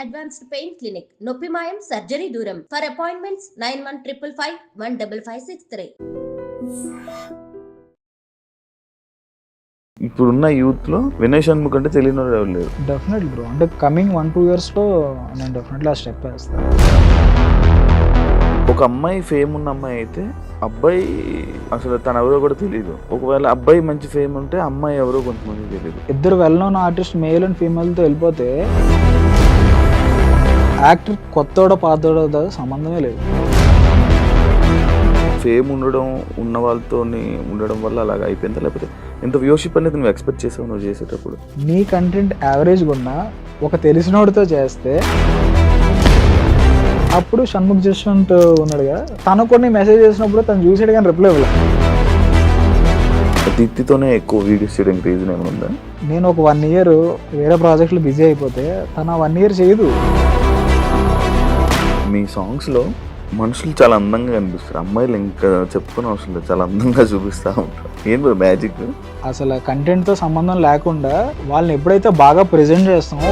Advanced pain clinic, నొప్పి మాయం, surgery దూరం. For appointments 9155515563. ఇప్పుడున్న యూత్ లో వినయ్ షణ్ముఖ్ అంటే తెలియని వాళ్ళు ఎవరు లేరు. డెఫినెట్లీ బ్రో, అంటే కమింగ్ 1-2 years లో నేను డెఫినెట్లీ ఆ స్టెప్ వేస్తాను. ఒక అమ్మాయి ఫేమ్ ఉన్న అమ్మాయి అయితే అబ్బాయి అసలు తను ఎవరో కూడా తెలియదు. ఒకవేళ అబ్బాయి మంచి ఫేమ్ ఉంటే అమ్మాయి ఎవరో కొంతమంది తెలియదు. ఇద్దరు well known artist male and ఫీమేల్తో వెళ్ళిపోతే యాక్టర్ కొత్తోడో పాతోడో సంబంధమే లేదు. ఫేమ్ ఉండడం ఉన్న వాళ్ళతో ఉండడం వల్ల అలాగ అయిపోయిందా, లేకపోతే ఎంత వ్యూషిప్ అనేది నువ్వు ఎక్స్పెక్ట్ చేసావు నువ్వు చేసేటప్పుడు? నీ కంటెంట్ యావరేజ్గా ఉన్నా ఒక తెలిసినోడితో చేస్తే, అప్పుడు షణ్ముఖ్ జస్వంత్ ఉన్నాడుగా, తను కొన్ని మెసేజ్ చేసినప్పుడు తను చూసాడు కానీ రిప్లై ఇవ్వలేదు. దీప్తితోనే ఎక్కువ వీడియోస్ చేయడానికి రీజన్ ఏమైనా ఉందా? నేను ఒక 1 year వేరే ప్రాజెక్టులు బిజీ అయిపోతే తను 1 year చేయదు. మీ సాంగ్స్లో మనుషులు చాలా అందంగా కనిపిస్తారు, అమ్మాయిలు ఇంకా చెప్పుకునే అవసరం లేదు, చాలా అందంగా చూపిస్తూ ఉంటారు. ఏం మ్యాజిక్? అసలు కంటెంట్తో సంబంధం లేకుండా వాళ్ళని ఎప్పుడైతే బాగా ప్రెజెంట్ చేస్తామో.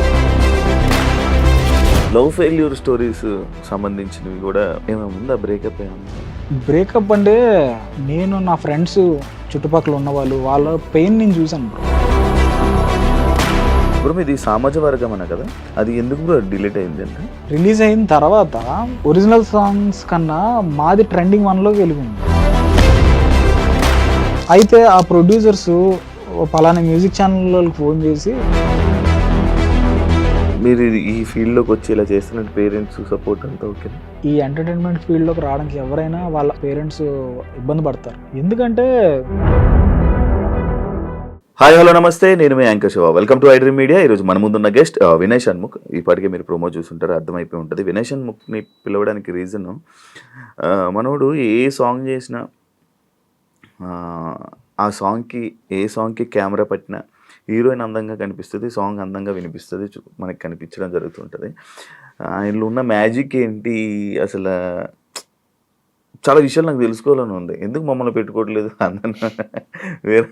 లవ్ ఫెయిల్యూర్ స్టోరీస్ సంబంధించినవి కూడా ఏమైనా ఉందా? బ్రేకప్ ఏమన్నా? బ్రేకప్ అంటే నేను నా ఫ్రెండ్స్ చుట్టుపక్కల ఉన్న వాళ్ళ పెయిన్ నేను చూశాను బ్రో. బ్రో మీది సామాజిక వర్గం అన్న కదా, అది ఎందుకు బ్రో డిలీట్ అయింది అంటే? రిలీజ్ అయిన తర్వాత ఒరిజినల్ సాంగ్స్ కన్నా మాది ట్రెండింగ్ 1లోకి వెళ్ళింది. అయితే ఆ ప్రొడ్యూసర్స్ పలానా మ్యూజిక్ ఛానల్ వాళ్ళకి ఫోన్ చేసి, మీరు ఈ ఫీల్డ్లోకి వచ్చి ఇలా చేస్తున్నట్టు పేరెంట్స్ సపోర్ట్ అంతా ఓకే? ఈ ఎంటర్టైన్మెంట్ ఫీల్డ్లోకి రావడానికి ఎవరైనా వాళ్ళ పేరెంట్స్ ఇబ్బంది పడతారు. ఎందుకంటే హాయ్ హలో నమస్తే, నేను మీ anchor Shiva. Welcome to iDream media. ఈరోజు మన ముందున్న గెస్ట్ వినయ్ షణ్ముఖ్. ఇప్పటికే మీరు ప్రోమో చూస్తుంటారు, అర్థమైపోయి ఉంటుంది. వినయ్ షణ్ముఖ్ని పిలవడానికి రీజన్, మనోడు ఏ సాంగ్ చేసినా ఆ సాంగ్కి ఏ సాంగ్కి కెమెరా పట్టినా హీరోయిన్ అందంగా కనిపిస్తుంది, సాంగ్ అందంగా వినిపిస్తుంది, మనకి కనిపించడం జరుగుతుంటుంది. ఆయనలో ఉన్న మ్యాజిక్ ఏంటి అసలు? చాలా విషయాలు నాకు తెలుసుకోవాలని ఉంది. ఎందుకు మమ్మల్ని పెట్టుకోవట్లేదు అందరూ వేరే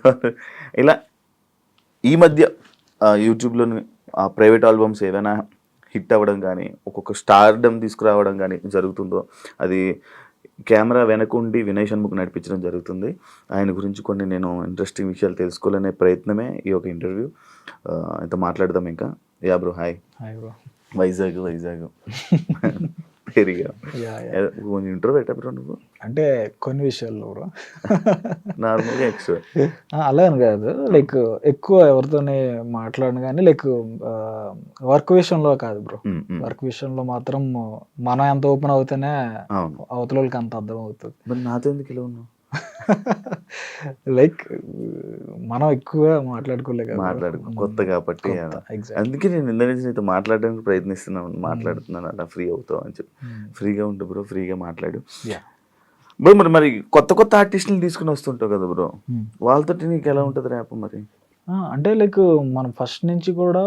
ఇలా? ఈ మధ్య యూట్యూబ్లోని ప్రైవేట్ ఆల్బమ్స్ ఏదైనా హిట్ అవ్వడం కానీ, ఒక్కొక్క స్టార్డమ్ తీసుకురావడం కానీ జరుగుతుందో, అది కెమెరా వెనకుండి వినయ్ షణ్ముఖ్ నడిపించడం జరుగుతుంది. ఆయన గురించి కొన్ని నేను ఇంట్రెస్టింగ్ విషయాలు తెలుసుకోవాలనే ప్రయత్నమే ఈ ఒక ఇంటర్వ్యూ. ఇంత మాట్లాడదాం ఇంకా. Ya bro, hi. Hi bro. Vizag పెరిగా కొంచెం ఇంటర్వ్యూ పెట్టా బ్రో నువ్వు? అంటే కొన్ని విషయాల్లో బ్రో నార్మల్గా ఎక్స్ట్రా అలా అని కాదు, లైక్ ఎక్కువ ఎవరితోనే మాట్లాడను కానీ, లైక్ వర్క్ విషయంలో కాదు బ్రో. వర్క్ విషయంలో మాత్రం మనం ఎంత ఓపెన్ అవుతేనే అవతల వాళ్ళకి అంత అర్థం అవుతుంది. మరి నాతో ఎందుకు ఇలా ఉన్నావు? లైక్ మనం ఎక్కువ మాట్లాడుకోలేదు, కొత్త కాబట్టి. అందుకే నేను ఇంత నుంచి నీతో మాట్లాడడానికి మాట్లాడుతున్నాను అలా ఫ్రీ అవుతావు అని చెప్పి. ఫ్రీగా ఉంటు బ్రో, ఫ్రీగా మాట్లాడు బ్రో. మరి కొత్త ఆర్టిస్టులు తీసుకుని వస్తుంటావు కదా బ్రో, వాళ్ళతో నీకు ఎలా ఉంటుంది ర్యాప్? మరి అంటే లైక్ మనం ఫస్ట్ నుంచి కూడా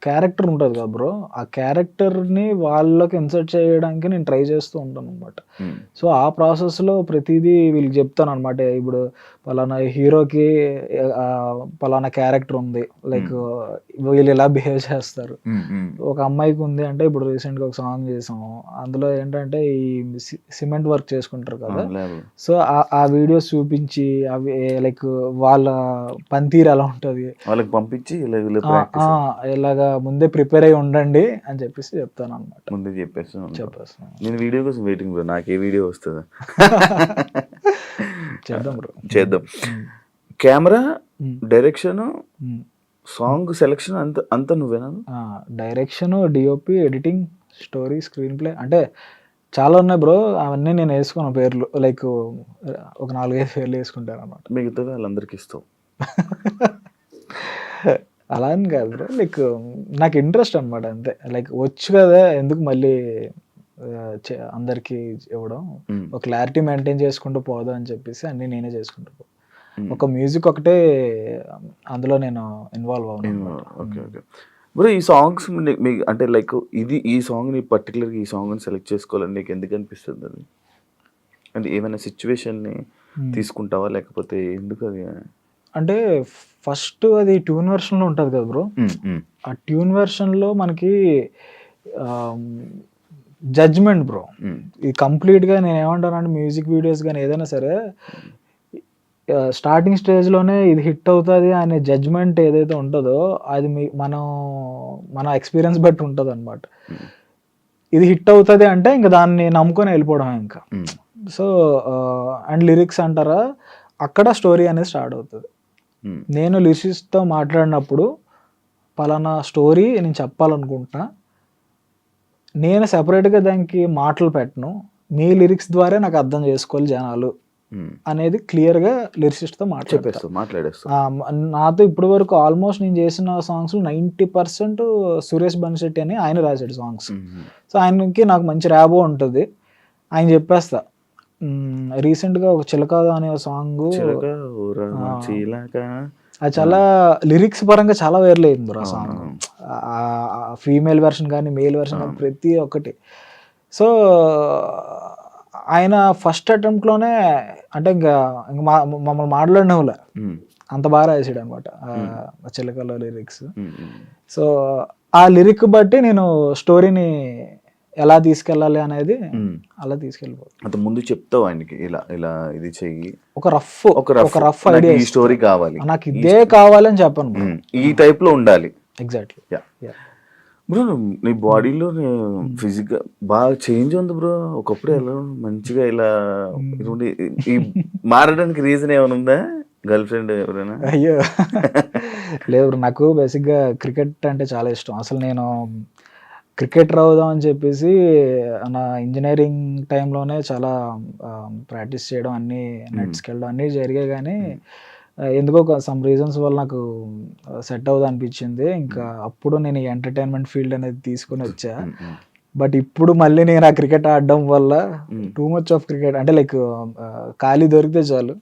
క్యారెక్టర్ ఉంటుంది కదా బ్రో, ఆ క్యారెక్టర్ని వాళ్ళకి ఇన్సర్ట్ చేయడానికి నేను ట్రై చేస్తూ ఉంటాను అనమాట. సో ఆ ప్రాసెస్లో ప్రతిదీ వీళ్ళకి చెప్తాను అనమాట. ఇప్పుడు పలానా హీరోకి పలానా క్యారెక్టర్ ఉంది, లైక్ వీళ్ళు ఇలా బిహేవ్ చేస్తారు. ఒక అమ్మాయికి ఉంది అంటే, ఇప్పుడు రీసెంట్గా ఒక సాంగ్ చేసాము, అందులో ఏంటంటే ఈ సిమెంట్ వర్క్ చేసుకుంటారు కదా, సో ఆ వీడియోస్ చూపించి అవి లైక్ వాళ్ళ పనితీరు ఎలా ఉంటుంది వాళ్ళకి పంపించి ఇలాగా ముందే ప్రిపేర్ అయ్యి ఉండండి అని చెప్పేసి చెప్తాను అనమాట. ముందే చెప్పేస్తాను. నేను వీడియో కోసం వెయిటింగ్ బ్రో, నాకు ఏ వీడియో వస్తుందా? చేద్దాం. కెమెరా, డైరెక్షన్, సాంగ్ సెలెక్షన్ అంతా నువ్వేనా? Direction, DOP, editing, story, screen play, అంటే చాలా ఉన్నాయి బ్రో. అవన్నీ నేను వేసుకున్న పేర్లు, లైక్ ఒక 4-5 పేర్లు వేసుకుంటాను అనమాట. మిగతా వాళ్ళందరికీ ఇస్తావు? అలా అని కాదు బ్రో, లైక్ నాకు ఇంట్రెస్ట్ అనమాట అంతే. లైక్ వచ్చు కదా, ఎందుకు మళ్ళీ అందరికి ఇవ్వడం, ఒక క్లారిటీ మెయింటైన్ చేసుకుంటూ పోదాం అని చెప్పేసి అన్ని నేనే చేసుకుంటూ ఒక మ్యూజిక్ ఒకటే అందులో నేను ఇన్వాల్వ్ అవును. Okay okay bro. ఈ సాంగ్స్ మీకు అంటే లైక్ ఈ సాంగ్ని పర్టికులర్గా ఈ సాంగ్ని సెలెక్ట్ చేసుకోవాలని నీకు ఎందుకు అనిపిస్తుంది? అది అంటే ఏమైనా సిచ్యువేషన్ని తీసుకుంటావా, లేకపోతే ఎందుకు అది? అంటే ఫస్ట్ అది ట్యూన్ వెర్షన్లో ఉంటుంది కదా బ్రో. ఆ ట్యూన్ వెర్షన్లో మనకి జడ్జ్మెంట్ బ్రో. ఉమ్, ఇది కంప్లీట్గా నేను ఏమంటానంటే మ్యూజిక్ వీడియోస్ కానీ ఏదైనా సరే స్టార్టింగ్ స్టేజ్లోనే ఇది హిట్ అవుతుంది అనే జడ్జ్మెంట్ ఏదైతే ఉంటుందో అది మన ఎక్స్పీరియన్స్ బట్టి ఉంటుంది అనమాట. ఉమ్, ఇది హిట్ అవుతుంది అంటే ఇంకా దాన్ని నమ్ముకొని వెళ్ళిపోవడం ఇంకా. ఉమ్, సో అండ్ లిరిక్స్ అంటారా, అక్కడ స్టోరీ అనేది స్టార్ట్ అవుతుంది. ఉమ్, నేను లిరిసిస్ట్తో మాట్లాడినప్పుడు పలానా స్టోరీ నేను చెప్పాలనుకుంటున్నా, నేను సెపరేట్గా దానికి మాటలు పెట్టను, మీ లిరిక్స్ ద్వారా నాకు అర్థం చేసుకోవాలి జనాలు ఉమ్. అనేది క్లియర్గా లిరిసిస్ట్తో మాట్లాడేస్తా. నాతో ఇప్పటి వరకు ఆల్మోస్ట్ నేను చేసిన సాంగ్స్ 90% సురేష్ బన్శెట్టి అని ఆయన రాశాడు సాంగ్స్. సో ఆయనకి నాకు మంచి ర్యాబో ఉంటుంది, ఆయన చెప్పేస్తా. రీసెంట్గా ఒక చిలకాదు అనే సాంగ్, అది చాలా లిరిక్స్ పరంగా చాలా వైరల్ అయింది బ్రో. ఆ సాంగ్ ఫీమేల్ వెర్షన్ కానీ మేల్ వెర్షన్ కానీ ప్రతి ఒక్కటి. సో ఆయన ఫస్ట్ అటెంప్ట్లోనే అంటే ఇంకా మమ్మల్ని మాట్లాడినవులే అంత బాగా రాసాడు అనమాట చిలకలో లిరిక్స్. సో ఆ లిరిక్ బట్టి నేను స్టోరీని ఎలా తీసుకెళ్ళాలి అనేది అలా తీసుకెళ్ళిపోతాను. అంత ముందు చెప్తావు ఆయనకి ఇలా ఇలా ఇది చెయ్యి, ఒక రఫ్ ఐడియా, ఈ స్టోరీ కావాలి, నాకు ఇదే కావాలని చెప్పను, ఈ టైప్ లో ఉండాలి. ఎగ్జాక్ట్లీ. బ్రో నీ బాడీలో ఫిజికల్ బాగా చేంజ్ ఉంది బ్రో. ఒకప్పుడు ఎలా మంచిగా ఇలా ఈ మారడానికి రీజన్ ఏమైనా ఉందా? గర్ల్ ఫ్రెండ్ ఎవరైనా? అయ్యో లేదు, నాకు బేసిక్గా క్రికెట్ అంటే చాలా ఇష్టం. అసలు నేను క్రికెటర్ అవుదాం అని చెప్పేసి నా ఇంజనీరింగ్ టైంలోనే చాలా ప్రాక్టీస్ చేయడం, అన్నీ నెట్స్కి వెళ్ళడం అన్నీ జరిగాయి. కానీ ఎందుకో సమ్ రీజన్స్ వల్ల నాకు సెట్ అవుదా అనిపించింది. ఇంకా అప్పుడు నేను ఈ ఎంటర్టైన్మెంట్ ఫీల్డ్ అనేది తీసుకొని వచ్చా. బట్ ఇప్పుడు మళ్ళీ నేను ఆ క్రికెట్ ఆడడం వల్ల టూ మచ్ ఆఫ్ క్రికెట్ అంటే లైక్ ఖాళీ దొరికితే చాలు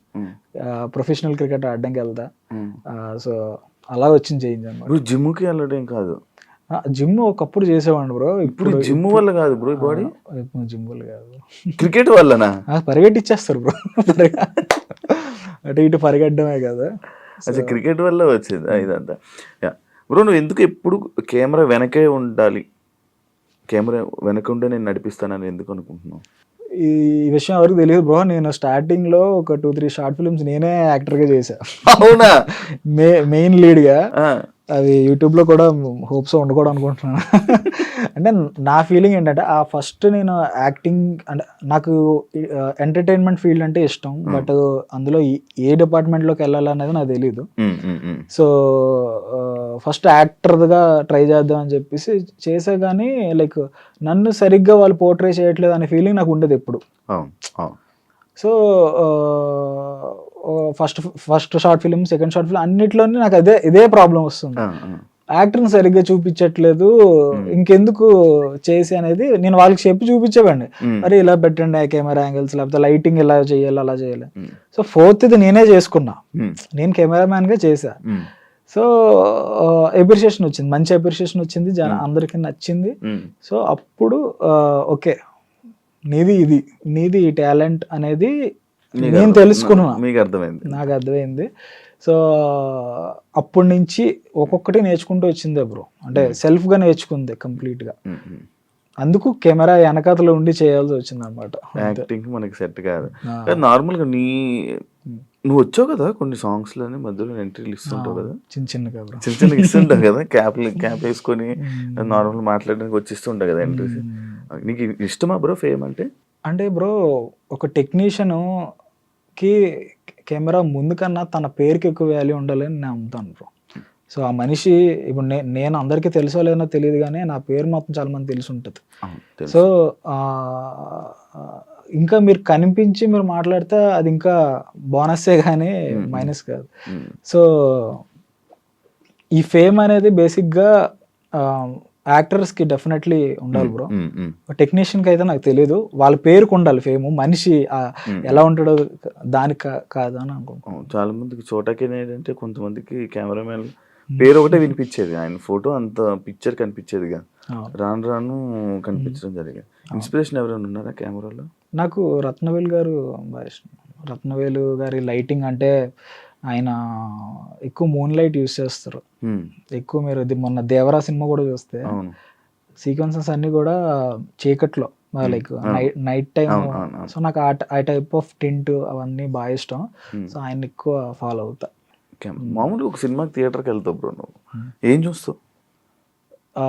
ప్రొఫెషనల్ క్రికెట్ ఆడడానికి వెళ్తా. సో అలా వచ్చింది చేంజ్ అన్నమాట. జిమ్కి వెళ్ళడం కాదు, జిమ్ ఒకప్పుడు చేసేవాడిని బ్రో. ఇప్పుడు జిమ్ వల్ల కాదు బ్రో, బాడీ జిమ్ వల్ల కాదు, క్రికెట్ వల్లనా? పరిగెట్టిచ్చేస్తారు బ్రో, అటు ఇటు పరిగెట్టడమే కదా. అసలు క్రికెట్ వల్ల వచ్చేది ఇదంతా. బ్రో నువ్వు ఎందుకు ఎప్పుడు కెమెరా వెనకే ఉండాలి, కెమెరా వెనక ఉంటే నేను నడిపిస్తానని ఎందుకు అనుకుంటున్నావు? ఈ విషయం ఎవరికి తెలియదు బ్రో. నేను స్టార్టింగ్లో ఒక 2-3 షార్ట్ ఫిల్మ్స్ నేనే యాక్టర్గా చేశా. అవునా? మెయిన్ లీడ్గా. అది యూట్యూబ్లో కూడా హోప్స్ ఉండకూడదు అనుకుంటున్నాను. అంటే నా ఫీలింగ్ ఏంటంటే ఆ ఫస్ట్ నేను యాక్టింగ్ అంటే నాకు ఎంటర్టైన్మెంట్ ఫీల్డ్ అంటే ఇష్టం, బట్ అందులో ఏ డిపార్ట్మెంట్లోకి వెళ్ళాలనేది నాకు తెలీదు. సో ఫస్ట్ యాక్టర్గా ట్రై చేద్దాం అని చెప్పేసి చేసా. కానీ లైక్ నన్ను సరిగ్గా వాళ్ళు పోర్ట్రే చేయట్లేదు అనే ఫీలింగ్ నాకు ఉండేది ఎప్పుడు. So first short film, second short film అన్నిట్లోనే నాకు ఇదే ప్రాబ్లం వస్తుంది. యాక్టర్ని సరిగ్గా చూపించట్లేదు, ఇంకెందుకు చేసి అనేది నేను వాళ్ళకి చెప్పి చూపించేవాడిని. అరే ఇలా పెట్టండి కెమెరా యాంగిల్స్, లేకపోతే లైటింగ్ ఇలా చేయాలి అలా చేయాలి. సో ఫోర్త్ ఇది నేనే చేసుకున్నా, నేను కెమెరామ్యాన్గా చేశా. సో అప్రిషియేషన్ వచ్చింది, మంచి అప్రిషియేషన్ వచ్చింది, అందరికీ నచ్చింది. సో అప్పుడు ఓకే నీది ఈ టాలెంట్ అనేది నేను తెలుసుకున్నా, నాకు అర్థమైంది. సో అప్పటి నుంచి ఒక్కొక్కటి నేర్చుకుంటూ వచ్చిందే బ్రో. అంటే సెల్ఫ్గా నేర్చుకుంది కంప్లీట్గా. అందుకు కెమెరా వెనకాతలో ఉండి చేయాల్సి వచ్చింది అనమాట. యాక్టింగ్ మనకి సెట్ కాదు. నార్మల్గా నువ్వు వచ్చావు కదా కొన్ని సాంగ్స్ లోని మధ్యలో ఎంట్రీలు ఇస్తుంటావు కదా, చిన్న చిన్న ఇస్తుంటావు కదా, క్యాప్ వేసుకొని నార్మల్ మాట్లాడడానికి వచ్చిస్తుంటావు కదా ఎంట్రీస్. నీకు ఇష్టమా బ్రో ఫేమ్ అంటే? అంటే బ్రో ఒక టెక్నీషియన్కి కెమెరా ముందు కన్నా తన పేరుకి ఎక్కువ వాల్యూ ఉండాలని నేను నమ్ముతాను బ్రో. సో ఆ మనిషి ఇప్పుడు నేను అందరికీ తెలుసో లేదో తెలియదు, కానీ నా పేరు మాత్రం చాలా మంది తెలిసి ఉంటుంది. సో ఇంకా మీరు కనిపించి మీరు మాట్లాడితే అది ఇంకా బోనస్సే కానీ మైనస్ కాదు. సో ఈ ఫేమ్ అనేది బేసిక్గా యాక్టర్స్కి డెఫినెట్లీ ఉండాలి బ్రో. టెక్నీషియన్కి అయితే నాకు తెలియదు, వాళ్ళ పేరుకు ఉండాలి ఫేమ్, మనిషి ఎలా ఉంటాడో దానికి కాదు అని అనుకుంటున్నాను. చాలా మందికి చోటకి ఏంటంటే కొంతమందికి కెమెరామెన్ పేరు ఒకటే వినిపించేది, ఆయన ఫోటో అంత పిక్చర్ కనిపించేదిగా, రాను రాను కనిపించడం జరిగింది. ఇన్స్పిరేషన్ ఎవరైనా ఉన్నారా కెమెరాలో? నాకు రత్నవేలు గారు బాగా ఇష్టం. రత్నవేలు గారి లైటింగ్ అంటే ఆయన ఎక్కువ మూన్ లైట్ యూస్ చేస్తారు ఎక్కువ. మీరు మొన్న దేవరా సినిమా కూడా చూస్తే సీక్వెన్సెస్ అన్నీ కూడా చీకట్లో లైక్ నైట్ టైం. అవును. సో నాకు ఆ టైప్ ఆఫ్ టింట్ అవన్నీ బాగా ఇష్టం. సో ఆయన ఎక్కువ ఫాలో అవుతా. మామూలుగా ఒక సినిమాకి థియేటర్కి వెళ్తావు బ్రో, నువ్వు ఏం చూస్తావు? ఆ,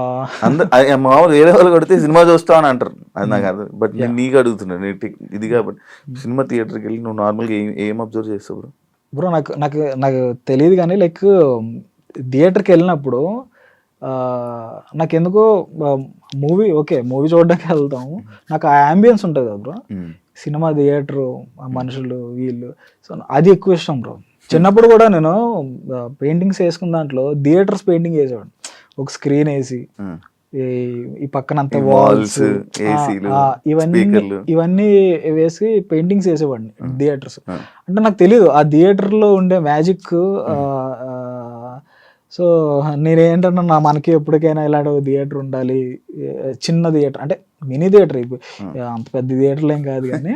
మామూలు వేరే వాళ్ళు కొడితే సినిమా చూస్తావు అని అంటారు, అది నాకు అర్థం. బట్ నేను నీకు అడుగుతున్నాను, ఇది కాబట్టి సినిమా థియేటర్కి వెళ్ళి నువ్వు నార్మల్గా ఏం అబ్జర్వ్ చేస్తావు బ్రో? బ్రో నాకు నాకు నాకు తెలియదు కానీ లైక్ థియేటర్కి వెళ్ళినప్పుడు నాకు ఎందుకో మూవీ మూవీ చూడడానికి వెళ్తాము, నాకు ఆ అంబియన్స్ ఉంటుంది కదా బ్రో, సినిమా థియేటరు, ఆ మనుషులు వీళ్ళు, సో అది ఎక్కువ ఇష్టం బ్రో. చిన్నప్పుడు కూడా నేను పెయింటింగ్స్ వేసుకున్న దాంట్లో థియేటర్స్ పెయింటింగ్ వేసేవాడు, ఒక స్క్రీన్ వేసి ఈ పక్కనంతా వాల్స్ ఇవన్నీ వేసి పెయింటింగ్స్ వేసేవాడిని థియేటర్స్. అంటే నాకు తెలియదు ఆ థియేటర్లో ఉండే మ్యాజిక్. సో నేనేంటన్నా మనకి ఎప్పటికైనా ఇలాంటి థియేటర్ ఉండాలి, చిన్న థియేటర్ అంటే మినీ థియేటర్, అంత పెద్ద థియేటర్లు ఏం కాదు కానీ.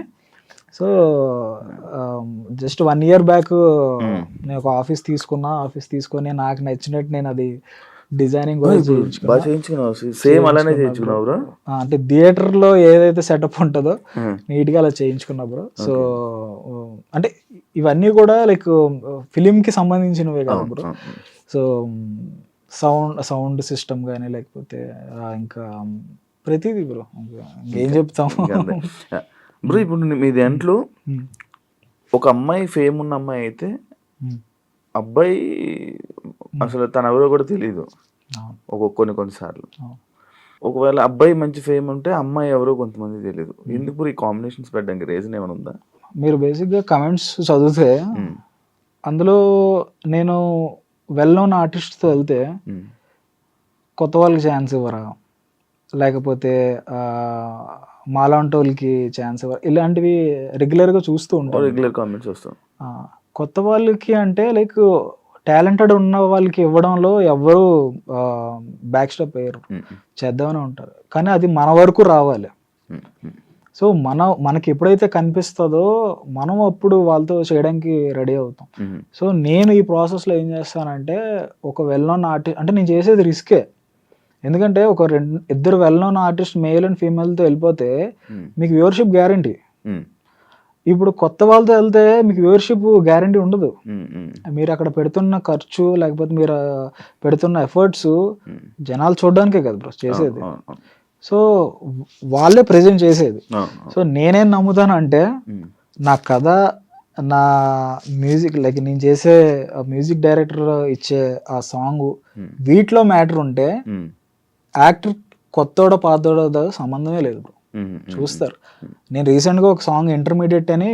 సో జస్ట్ 1 year బ్యాక్ నేను ఒక ఆఫీస్ తీసుకొని నాకు నచ్చినట్టు నేను అది డిజైనింగ్ సేమ్ అలానే చేయించుకున్నావు బ్రో. అంటే థియేటర్ లో ఏదైతే సెటప్ ఉంటుందో నీట్ గా అలా చేయించుకున్నా బ్రో. సో అంటే ఇవన్నీ కూడా లైక్ ఫిలిం కి సంబంధించినవే కదా బ్రో. సో సౌండ్ సిస్టమ్ కానీ లేకపోతే ఇంకా ప్రతిదీ బ్రో, ఏం చెప్తాం బ్రో. ఇప్పుడు మీ దాంట్లో ఒక అమ్మాయి ఫేమ్ ఉన్న అమ్మాయి అయితే అబ్బాయి అసలు తను ఎవరో కూడా తెలియదు కొన్నిసార్లు. ఒకవేళ అబ్బాయి మంచి ఫేమ్ ఉంటే అమ్మాయి ఎవరో కొంతమంది తెలియదు. ఎందుకు ఈ కాంబినేషన్స్ పెట్టడానికి రీజన్ ఏమైనా ఉందా? మీరు బేసిక్గా కమెంట్స్ చదివితే అందులో నేను వెల్ నోన్ ఆర్టిస్ట్తో వెళ్తే కొత్త వాళ్ళకి ఛాన్స్ ఇవ్వరా, లేకపోతే మాలాంటి వాళ్ళకి ఛాన్స్ ఇవ్వరా, ఇలాంటివి రెగ్యులర్గా చూస్తూ ఉంటాను. రెగ్యులర్ కామెంట్స్ వస్తాం. కొత్త వాళ్ళకి అంటే లైక్ టాలెంటెడ్ ఉన్న వాళ్ళకి ఇవ్వడంలో ఎవరు బ్యాక్ స్టెప్ అయ్యారు, చేద్దామని ఉంటారు. కానీ అది మన వరకు రావాలి. సో మనకి ఎప్పుడైతే కనిపిస్తుందో మనం అప్పుడు వాళ్ళతో చేయడానికి రెడీ అవుతాం. సో నేను ఈ ప్రాసెస్లో ఏం చేస్తానంటే ఒక వెల్ నోన్ ఆర్టిస్ట్ అంటే నేను చేసేది రిస్కే. ఎందుకంటే ఒక 2 well known artist male and ఫీమేల్తో వెళ్ళిపోతే మీకు వ్యూవర్షిప్ గ్యారంటీ. ఇప్పుడు కొత్త వాళ్ళతో వెళ్తే మీకు వ్యూవర్షిప్ గ్యారంటీ ఉండదు. మీరు అక్కడ పెడుతున్న ఖర్చు లేకపోతే మీరు పెడుతున్న ఎఫర్ట్స్ జనాలు చూడడానికే కదా బ్రో చేసేది. సో వాళ్ళే ప్రెజెంట్ చేసేది. సో నేనేం నమ్ముతానంటే నా కథ, నా మ్యూజిక్ లైక్ నేను చేసే మ్యూజిక్ డైరెక్టర్ ఇచ్చే ఆ సాంగ్ వీటిలో మ్యాటర్ ఉంటే యాక్టర్ కొత్తోడో పాతోడో సంబంధమే లేదు బ్రో, చూస్తారు. నేను రీసెంట్గా ఒక సాంగ్ ఇంటర్మీడియట్ అని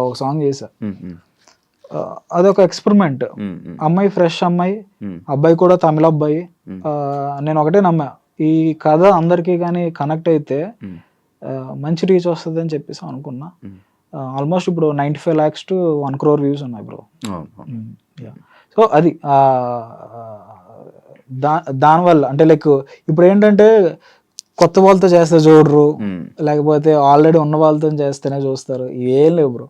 ఒక సాంగ్ చేశా. అదొక ఎక్స్పెరిమెంట్. అమ్మాయి ఫ్రెష్ అమ్మాయి, అబ్బాయి కూడా తమిళ అబ్బాయి. నేను ఒకటే నమ్మా, ఈ కథ అందరికీ కానీ కనెక్ట్ అయితే మంచి రీచ్ వస్తుంది అని చెప్పేసి అనుకున్నా. ఆల్మోస్ట్ ఇప్పుడు 95 lakhs to 1 crore వ్యూస్ ఉన్నాయి బ్రో. సో అది దానివల్ల అంటే లైక్ ఇప్పుడు ఏంటంటే కొత్త వాళ్ళతో చేస్తే చూడరు, లేకపోతే ఆల్రెడీ ఉన్న వాళ్ళతో చేస్తేనే చూస్తారు. ఏం లేవు బ్రో,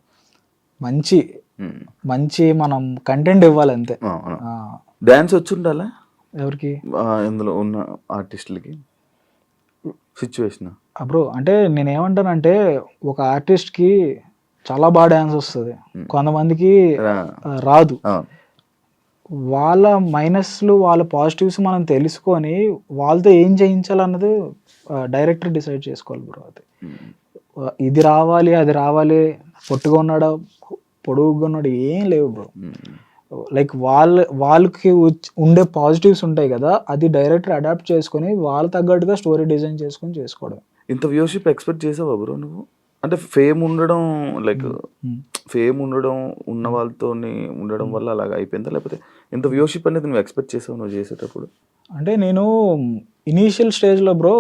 మంచి మనం కంటెంట్ ఇవ్వాలి అంతే. డాన్స్ వచ్చి ఉండాలా ఎవరికి? ఇందులో ఉన్న ఆర్టిస్టులకి సిచ్యువేషన్ బ్రో. అంటే నేనేమంటానంటే ఒక ఆర్టిస్ట్కి చాలా బాగా డాన్స్ వస్తుంది, కొంతమందికి రాదు. వాళ్ళ మైనస్లు వాళ్ళ పాజిటివ్స్ మనం తెలుసుకొని వాళ్ళతో ఏం చేయించాలన్నది డైరెక్టర్ డిసైడ్ చేసుకోవాలి బ్రో. అది ఇది రావాలి అది రావాలి, పొట్టుగా ఉన్నాడా పొడుగుగా ఉన్నాడు ఏం లేవు బ్రో. లైక్ వాళ్ళకి ఉండే పాజిటివ్స్ ఉంటాయి కదా, అది డైరెక్టర్ అడాప్ట్ చేసుకొని వాళ్ళ తగ్గట్టుగా స్టోరీ డిజైన్ చేసుకొని చేసుకోవడం. ఇంత వ్యూషిప్ ఎక్స్పెక్ట్ చేసావా బ్రో నువ్వు? అంటే ఫేమ్ ఉండడం లైక్ ఫేమ్ ఉండడం ఉన్న వాళ్ళతో ఉండడం వల్ల అలాగ అయిపోయిందా, లేకపోతే ఇంత వ్యూషిప్ అనేది నువ్వు ఎక్స్పెక్ట్ చేసావు నువ్వు చేసేటప్పుడు? అంటే నేను ఇనీషియల్ స్టేజ్లో బ్రో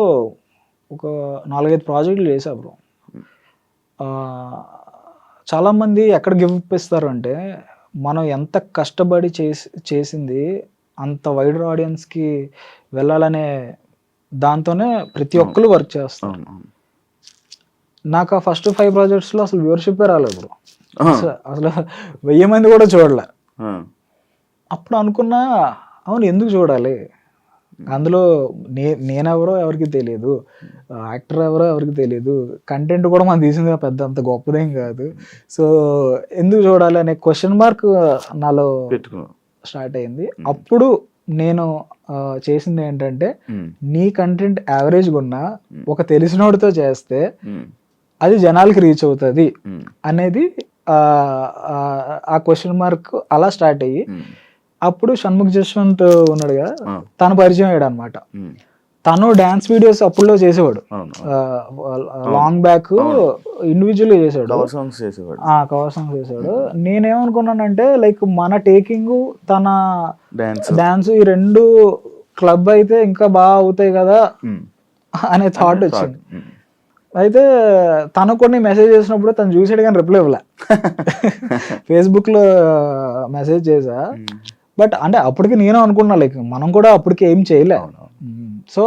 ఒక 4-5 ప్రాజెక్టులు చేశా బ్రో. చాలామంది ఎక్కడ గివ్ అప్ ఇస్తారు అంటే మనం ఎంత కష్టపడి చేసింది అంత వైడర్ ఆడియన్స్కి వెళ్ళాలనే దాంతోనే ప్రతి ఒక్కరు వర్క్ చేస్తాం. నాకు ఆ ఫస్ట్ 5 ప్రాజెక్ట్స్లో అసలు వ్యూవర్షిప్ రాలేదు బ్రో. అసలు 1000 మంది కూడా చూడలే. అప్పుడు అనుకున్నా అవును ఎందుకు చూడాలి, అందులో నేనెవరో ఎవరికి తెలియదు, యాక్టర్ ఎవరో ఎవరికి తెలియదు, కంటెంట్ కూడా మనం తీసింది పెద్ద అంత గొప్పదేం కాదు. సో ఎందుకు చూడాలి అనే క్వశ్చన్ మార్క్ నాలో స్టార్ట్ అయింది. అప్పుడు నేను చేసింది ఏంటంటే, నీ కంటెంట్ యావరేజ్గా ఉన్నా ఒక తెలిసినోడితో చేస్తే అది జనాలకి రీచ్ అవుతుంది అనేది ఆ క్వశ్చన్ మార్క్ అలా స్టార్ట్ అయ్యి, అప్పుడు షణ్ముఖ్ జశ్వంత్ ఉన్నాడు కదా, తను పరిచయం అయ్యాడు అనమాట. తను డాన్స్ వీడియోస్ అప్పుడులో చేసేవాడు, లాంగ్ బ్యాక్ ఇండివిజువల్ గా చేసాడు, కవర్ సాంగ్స్ చేసాడు. నేనేమనుకున్నానంటే లైక్ మన టేకింగ్ తన డాన్స్ ఈ రెండు క్లబ్ అయితే ఇంకా బాగా అవుతాయి కదా అనే థాట్ వచ్చింది. అయితే తను కొన్ని మెసేజ్ చేసినప్పుడు తను చూసాడు కానీ రిప్లై ఇవ్వలే. ఫేస్బుక్ లో మెసేజ్ చేసా, బట్ అంటే అప్పటికి నేను అనుకున్నా లైక్ మనం కూడా అప్పటికి ఏం చేయలే. సో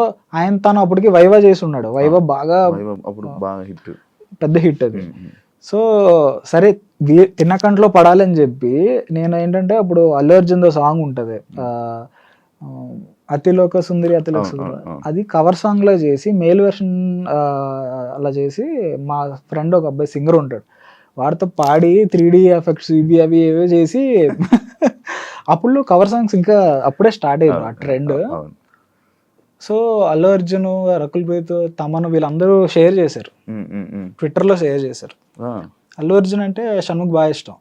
తను అప్పటికి వైవా చేసి ఉన్నాడు, వైవా బాగా పెద్ద హిట్ అది. సో సరే తిన్నకంట్లో పడాలని చెప్పి నేను ఏంటంటే, అప్పుడు అల్లు అర్జున్ సాంగ్ ఉంటుంది అతిలోక సుందరి అతిలోక సుందరి, అది కవర్ సాంగ్ లా చేసి మేల్ వెర్షన్ అలా చేసి, మా ఫ్రెండ్ ఒక అబ్బాయి సింగర్ ఉంటాడు, వాడితో పాడి 3D ఎఫెక్ట్స్ ఇవి అవి ఏవో చేసి అప్పుడు కవర్ సాంగ్స్ ఇంకా అప్పుడే స్టార్ట్ అయ్యారు ఆ ట్రెండ్. సో అల్లు అర్జున్, రకుల్ ప్రీత్, తమన్ వీళ్ళందరూ షేర్ చేశారు, ట్విట్టర్లో షేర్ చేశారు. అల్లు అర్జున్ అంటే షణ్ముఖ్ బాగా ఇష్టం.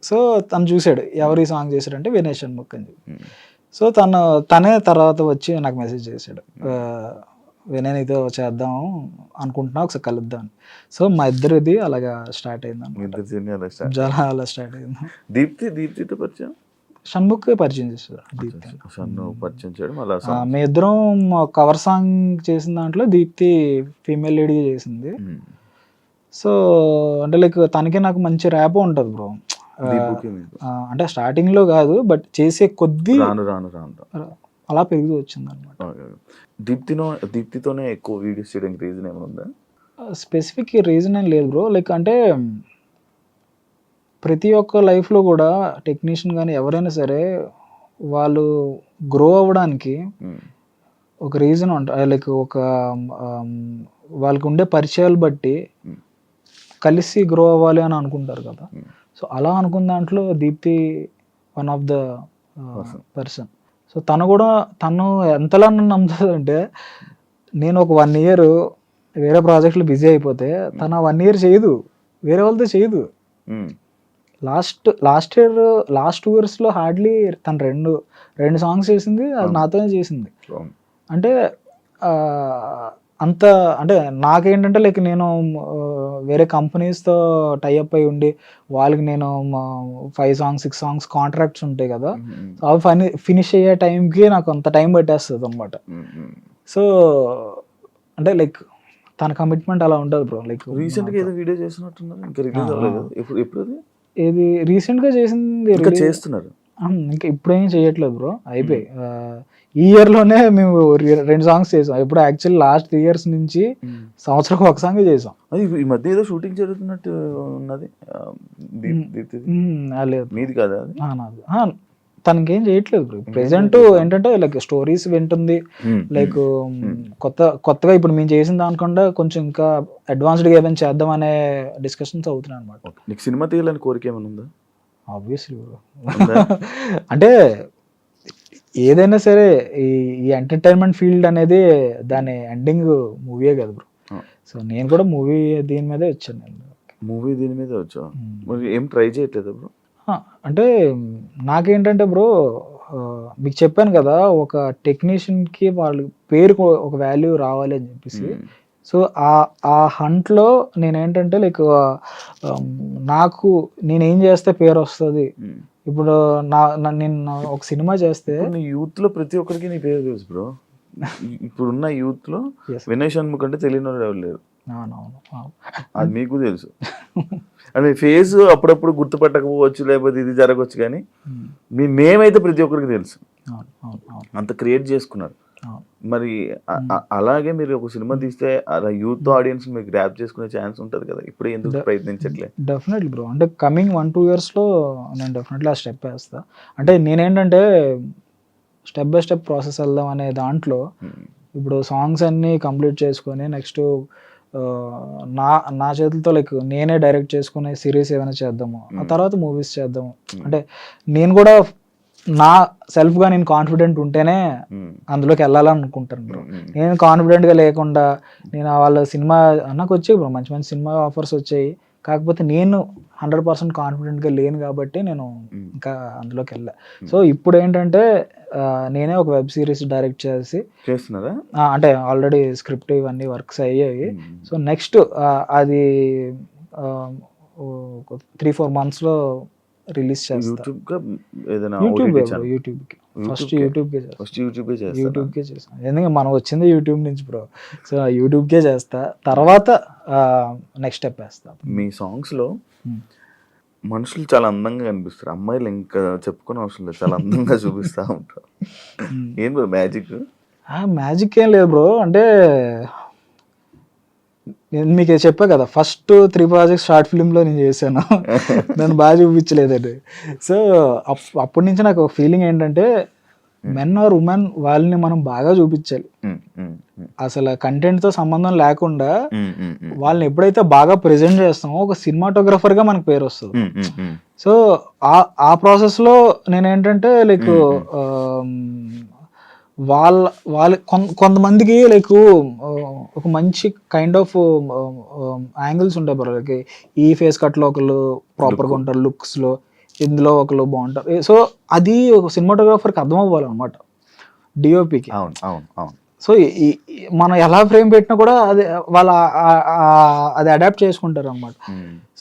సో తను చూశాడు ఎవరు ఈ సాంగ్ చేశాడంటే వినయ్ షణ్ముఖ్ అని చెప్పి. సో తనే తర్వాత వచ్చి నాకు మెసేజ్ చేశాడు, వినయ్ నీతో చేద్దాం అనుకుంటున్నా, ఒకసారి కలుద్దాం. సో మా ఇద్దరిది అలాగా స్టార్ట్ అయింది, అలా స్టార్ట్ అయింది. దీప్తితో పరిచయం షణ్ముఖ్ పరిచయం చేశాడు, మీ ఇద్దరం కవర్ సాంగ్ చేసిన దాంట్లో దీప్తి ఫీమేల్ లీడ్గా చేసింది. సో అంటే లైక్ తనకి నాకు మంచి ర్యాప్ ఉంటుంది బ్రో. అంటే స్టార్టింగ్ లో కాదు, బట్ చేసే కొద్దీ అలా పెరుగుతూ వచ్చింది అనమాట. దీప్తితోనే ఎక్కువ వీడియోస్ చేయడానికి రీజన్ ఏమైనా ఉందా? స్పెసిఫిక్ రీజన్ ఏం లేదు బ్రో. లైక్ అంటే ప్రతి ఒక్క లైఫ్లో కూడా టెక్నీషియన్ కానీ ఎవరైనా సరే వాళ్ళు గ్రో అవ్వడానికి ఒక రీజన్ ఉంటుంది. లైక్ ఒక వాళ్ళకి ఉండే పరిచయాలు బట్టి కలిసి గ్రో అవ్వాలి అని అనుకుంటారు కదా. సో అలా అనుకున్న దాంట్లో Deepti one of the person. So తను ఎంతలా నన్ను నమ్ముతుందంటే, నేను ఒక 1 year వేరే ప్రాజెక్ట్లో బిజీ అయిపోతే తను 1 year చేయదు, వేరే వాళ్ళతో చేయదు. లాస్ట్ 2 yearsలో హార్డ్లీ తను రెండు సాంగ్స్ చేసింది, అది నాతోనే చేసింది. అంటే అంత అంటే నాకేంటంటే లైక్ నేను వేరే కంపెనీస్తో టైఅప్ అయి ఉండి వాళ్ళకి నేను 5 songs 6 songs కాంట్రాక్ట్స్ ఉంటాయి కదా, అవి ఫినిష్ అయ్యే టైంకి నాకు అంత టైం పట్టేస్తుంది అనమాట. సో అంటే లైక్ తన కమిట్మెంట్ అలా ఉంటుంది బ్రో. లైక్ రీసెంట్గా ఏదో వీడియో చేస్తున్నట్టున్నారు, ఇంకా రిలీజ్ అవ్వలేదు. ఎప్పుడు ఏది రీసెంట్గా చేసింది చేస్తున్నారు? ఇంకా ఇప్పుడేం చేయట్లేదు బ్రో, అయిపోయి ఈ ఇయర్లోనే మేము 2 songs చేసాం. ఇప్పుడు యాక్చువల్లీ లాస్ట్ 3 years నుంచి సంవత్సరం ఒక సాంగ్ చేసాం. అది ఈ మధ్య ఏదో షూటింగ్ జరుగుతున్నట్టు ఉన్నది, మీది కదా అది? తనకేం చేయట్లేదు బ్రో ప్రెసెంట్. ఏంటంటే లైక్ స్టోరీస్ వింటుంది, లైక్ కొత్తగా ఇప్పుడు మేము చేసిన దానికన్నా కొంచెం ఇంకా అడ్వాన్స్డ్గా ఏమైనా చేద్దాం అనే డిస్కషన్స్ అవుతున్నాయి అనమాట. నీకు సినిమా తీయాలని కోరిక ఏమైనా ఉందా? Obviously bro. అంటే ఏదైనా సరే ఈ ఎంటర్టైన్మెంట్ ఫీల్డ్ అనేది దాని ఎండింగ్ మూవీయే కదా బ్రో. సో నేను కూడా దీని మీదే వచ్చాను. దీని మీదే వచ్చా, మరి ఏం ట్రై చేయట్లేదు బ్రో? అంటే నాకేంటంటే బ్రో, మీకు చెప్పాను కదా ఒక టెక్నీషియన్కి వాళ్ళ పేరు ఒక వాల్యూ రావాలి అని చెప్పేసి. సో ఆ హంట్లో నేనేంటంటే లైక్ నాకు నేనేం చేస్తే పేరు వస్తుంది. ఇప్పుడు నేను ఒక సినిమా చేస్తే యూత్ లో ప్రతి ఒక్కరికి నీ పేరు తెలుసు బ్రో. ఇప్పుడున్న యూత్ లో వినయ్ షణ్ముఖ్ అంటే తెలియని వాళ్ళు ఎవరు లేరు. అది మీకు తెలుసు. అంటే ఫేస్ అప్పుడప్పుడు గుర్తుపట్టకపోవచ్చు, లేకపోతే ఇది జరగవచ్చు, కానీ మీ నేమైతే ప్రతి ఒక్కరికి తెలుసు. అంత క్రియేట్ చేసుకున్నారు. మరి అలాగే మీరు ఒక సినిమా తీస్తే అలా యూత్ ఆడియన్స్ మీరు గ్రాప్ చేసుకునే ఛాన్స్ ఉంటుంది కదా, ఇప్పుడు ఎందుకు ప్రయత్నించట్లేదు? డెఫినెట్లీ బ్రో, అంటే కమింగ్ 1-2 yearsలో నేను డెఫినెట్లీ ఆ స్టెప్ వేస్తా. అంటే నేనేంటంటే స్టెప్ బై స్టెప్ ప్రాసెస్ వెళ్దాం అనే దాంట్లో ఇప్పుడు సాంగ్స్ అన్నీ కంప్లీట్ చేసుకొని నెక్స్ట్ నా నా చేతులతో లైక్ నేనే డైరెక్ట్ చేసుకునే సిరీస్ ఏమైనా చేద్దాము, ఆ తర్వాత మూవీస్ చేద్దాము. అంటే నేను కూడా నా సెల్ఫ్గా నేను కాన్ఫిడెంట్ ఉంటేనే అందులోకి వెళ్ళాలనుకుంటాను బ్రో. నేను కాన్ఫిడెంట్గా లేకుండా నేను వాళ్ళ సినిమా నాకు వచ్చాయి బ్రో, మంచి మంచి సినిమా ఆఫర్స్ వచ్చాయి, కాకపోతే నేను 100% కాన్ఫిడెంట్గా లేను కాబట్టి నేను ఇంకా అందులోకి వెళ్ళా. సో ఇప్పుడు ఏంటంటే నేనే ఒక వెబ్ సిరీస్ డైరెక్ట్ చేస్తున్నారా, అంటే ఆల్రెడీ స్క్రిప్ట్ ఇవన్నీ వర్క్స్ అయ్యాయి. సో నెక్స్ట్ అది 3-4 monthsలో రిలీజ్ చేస్తాను. యూట్యూబ్కి ఫస్ట్ యూట్యూబ్కే చేస్తాను, ఎందుకంటే మనం వచ్చింది యూట్యూబ్ నుంచి బ్రో. సో యూట్యూబ్కే చేస్తా, తర్వాత నెక్స్ట్ స్టెప్ వేస్తా. మీ సాంగ్స్లో మనుషులు చాలా అందంగా కనిపిస్తారు, అమ్మాయిలు ఇంకా చెప్పుకునే అవసరం లేదు, చాలా అందంగా చూపిస్తూ ఉంటారు. ఏం బ్రో మ్యాజిక్? మ్యాజిక్ ఏం లేదు బ్రో, అంటే నేను మీకు చెప్పా కదా ఫస్ట్ 3 projects షార్ట్ ఫిల్మ్లో నేను చేశాను, నన్ను బాగా చూపించలేదండి. సో అప్పటి నుంచి నాకు ఒక ఫీలింగ్ ఏంటంటే మెన్ ఆర్ ఉమెన్ వాళ్ళని మనం బాగా చూపించాలి, అసలు కంటెంట్తో సంబంధం లేకుండా వాళ్ళని ఎప్పుడైతే బాగా ప్రెజెంట్ చేస్తామో ఒక సినిమాటోగ్రఫర్గా మనకు పేరు వస్తుంది. సో ఆ ప్రాసెస్లో నేను లైక్ వాళ్ళ కొంతమందికి లైక్ ఒక మంచి కైండ్ ఆఫ్ యాంగిల్స్ ఉంటాయి బ్రో, లైక్ ఈ ఫేస్ కట్లో ఒకళ్ళు ప్రాపర్గా ఉంటారు, లుక్స్లో ఇందులో ఒకళ్ళు బాగుంటారు. సో అది ఒక సినిమాటోగ్రాఫర్కి అర్థం అవ్వాలన్నమాట, డిఓపికి. సో మనం ఎలా ఫ్రేమ్ పెట్టినా కూడా అది వాళ్ళ అది అడాప్ట్ చేసుకుంటారు అన్నమాట.